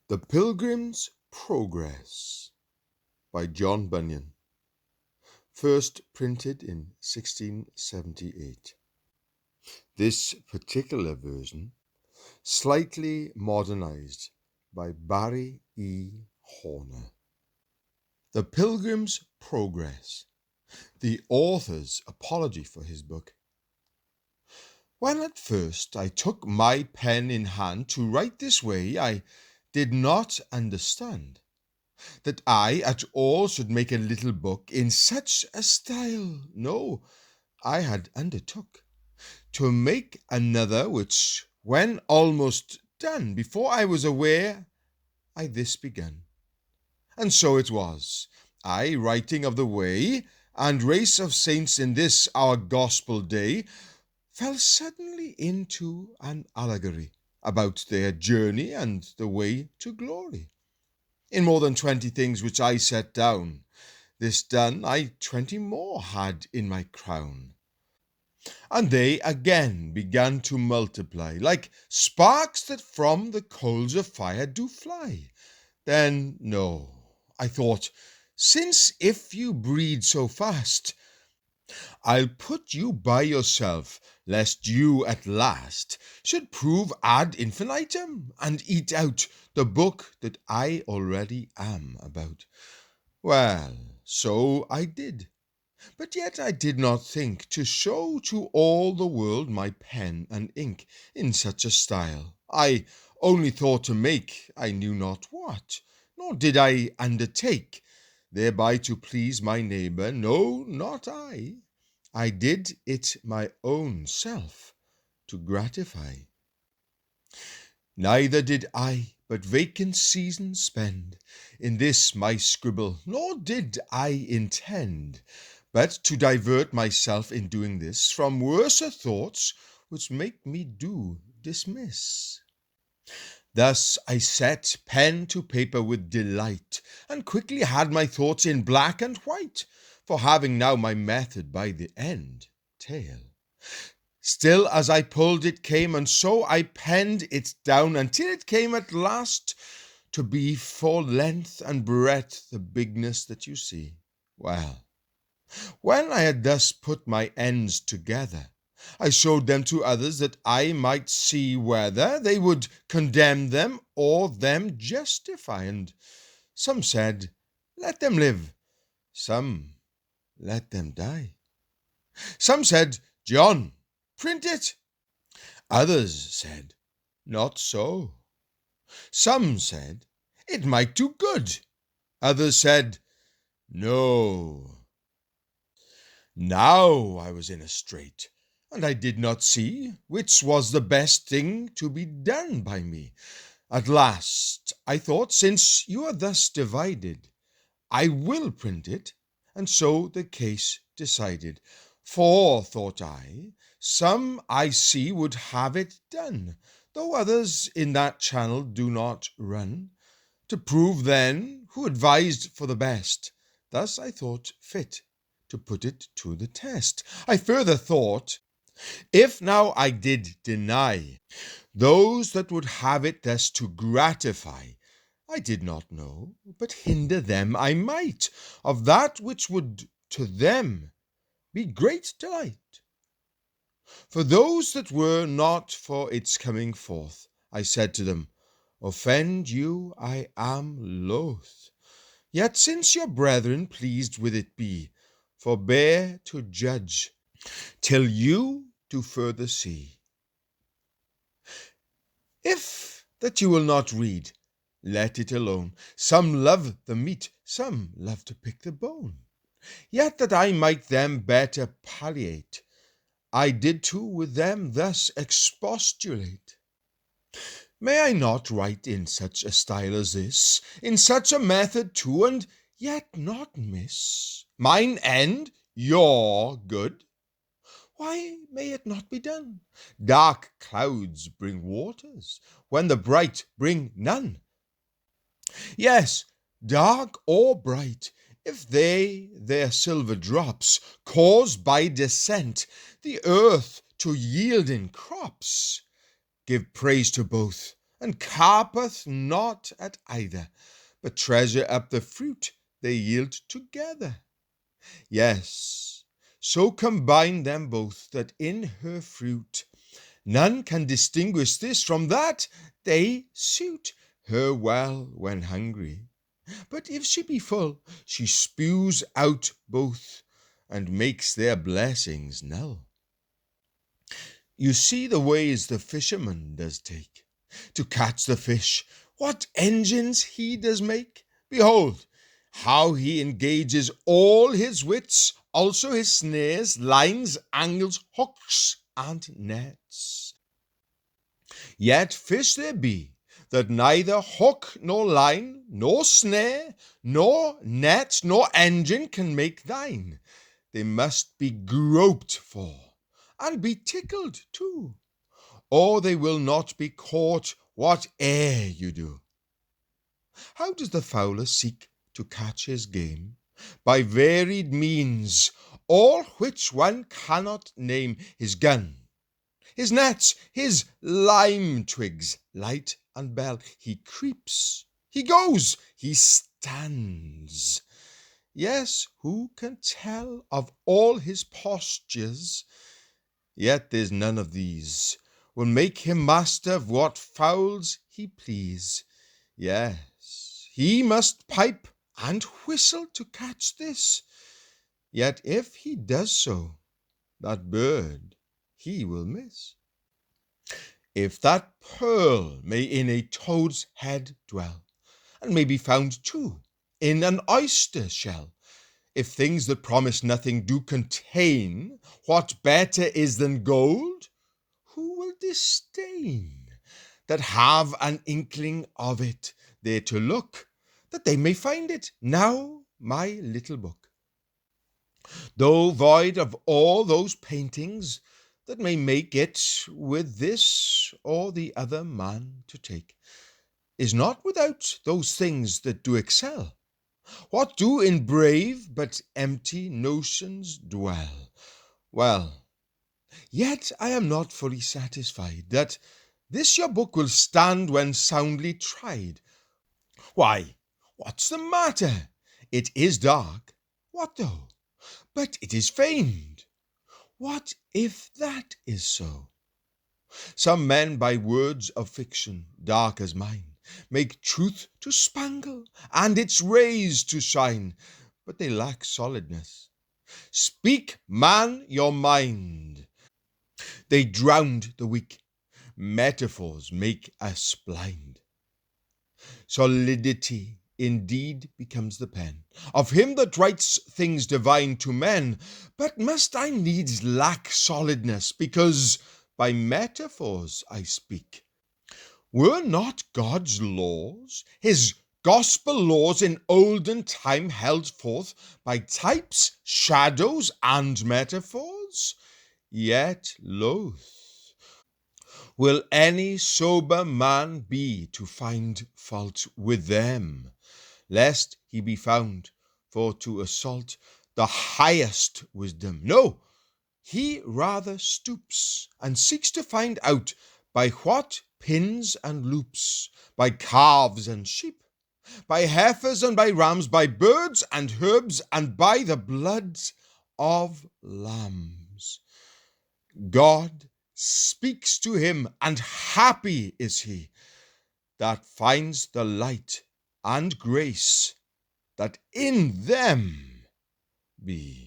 The Pilgrim's Progress by John Bunyan, first printed in 1678. This particular version, slightly modernized by Barry E. Horner. The Pilgrim's Progress, the author's apology for his book. When at first I took my pen in hand to write this way, I did not understand that I at all should make a little book in such a style. No, I had undertook to make another, which, when almost done, before I was aware, I this begun. And so it was, I, writing of the way and race of saints in this our gospel day, fell suddenly into an allegory about their journey and the way to glory. In more than 20 things which I set down, this done, I 20 more had in my crown. And they again began to multiply, like sparks that from the coals of fire do fly. Then, no, I thought, since if you breed so fast, I'll put you by yourself, lest you at last should prove ad infinitum, and eat out the book that I already am about. Well, so I did, but yet I did not think to show to all the world my pen and ink in such a style. I only thought to make I knew not what, nor did I undertake thereby to please my neighbour, no, not I. I did it my own self to gratify. Neither did I but vacant seasons spend in this my scribble, nor did I intend but to divert myself in doing this from worser thoughts which make me do dismiss. Thus I set pen to paper with delight, and quickly had my thoughts in black and white, for having now my method by the end tail. Still as I pulled it came, and so I penned it down, until it came at last to be for length and breadth the bigness that you see. Well, when I had thus put my ends together, I showed them to others, that I might see whether they would condemn them or them justify. And some said, let them live. Some, let them die. Some said, John, print it. Others said, not so. Some said, it might do good. Others said, no. Now I was in a strait, and I did not see which was the best thing to be done by me. At last I thought, since you are thus divided, I will print it, and so the case decided. For, thought I, some I see would have it done, though others in that channel do not run, to prove then who advised for the best. Thus I thought fit to put it to the test. I further thought, if now I did deny those that would have it thus to gratify, I did not know, but hinder them I might of that which would to them be great delight. For those that were not for its coming forth, I said to them, offend you I am loath. Yet since your brethren pleased with it be, forbear to judge till you do further see. If that you will not read, let it alone. Some love the meat, some love to pick the bone. Yet that I might them better palliate, I did too with them thus expostulate. May I not write in such a style as this, in such a method too, and yet not miss mine end, your good? Why may it not be done? Dark clouds bring waters, when the bright bring none. Yes, dark or bright, if they their silver drops cause by descent the earth to yield in crops, give praise to both, and carpeth not at either, but treasure up the fruit they yield together. Yes, so combine them both, that in her fruit none can distinguish this from that. They suit her well when hungry, but if she be full, she spews out both, and makes their blessings null. You see the ways the fisherman does take to catch the fish, what engines he does make. Behold, how he engages all his wits, also his snares, lines, angles, hooks, and nets. Yet fish there be that neither hook nor line, nor snare, nor net, nor engine can make thine. They must be groped for, and be tickled too, or they will not be caught whate'er you do. How does the fowler seek to catch his game? By varied means, all which one cannot name. His gun, his nets, his lime twigs, light and bell. He creeps, he goes, he stands. Yes, who can tell of all his postures? Yet there's none of these will make him master of what fowls he please. Yes, he must pipe and whistle to catch this. Yet if he does so, that bird he will miss. If that pearl may in a toad's head dwell, and may be found too in an oyster shell, if things that promise nothing do contain what better is than gold, who will disdain that have an inkling of it, there to look, that they may find it? Now my little book, though void of all those paintings that may make it with this or the other man to take, is not without those things that do excel. What do in brave but empty notions dwell? Well, yet I am not fully satisfied that this your book will stand when soundly tried. Why, what's the matter? It is dark. What though? But it is feigned. What if that is so? Some men by words of fiction, dark as mine, make truth to spangle and its rays to shine, but they lack solidness. Speak, man, your mind. They drowned the weak. Metaphors make us blind. Solidity indeed becomes the pen of him that writes things divine to men, but must I needs lack solidness, because by metaphors I speak? Were not God's laws, his gospel laws in olden time, held forth by types, shadows, and metaphors? Yet loath will any sober man be to find fault with them, lest he be found for to assault the highest wisdom. No, he rather stoops and seeks to find out by what pins and loops, by calves and sheep, by heifers and by rams, by birds and herbs, and by the bloods of lambs. God speaks to him, and happy is he that finds the light and grace that in them be.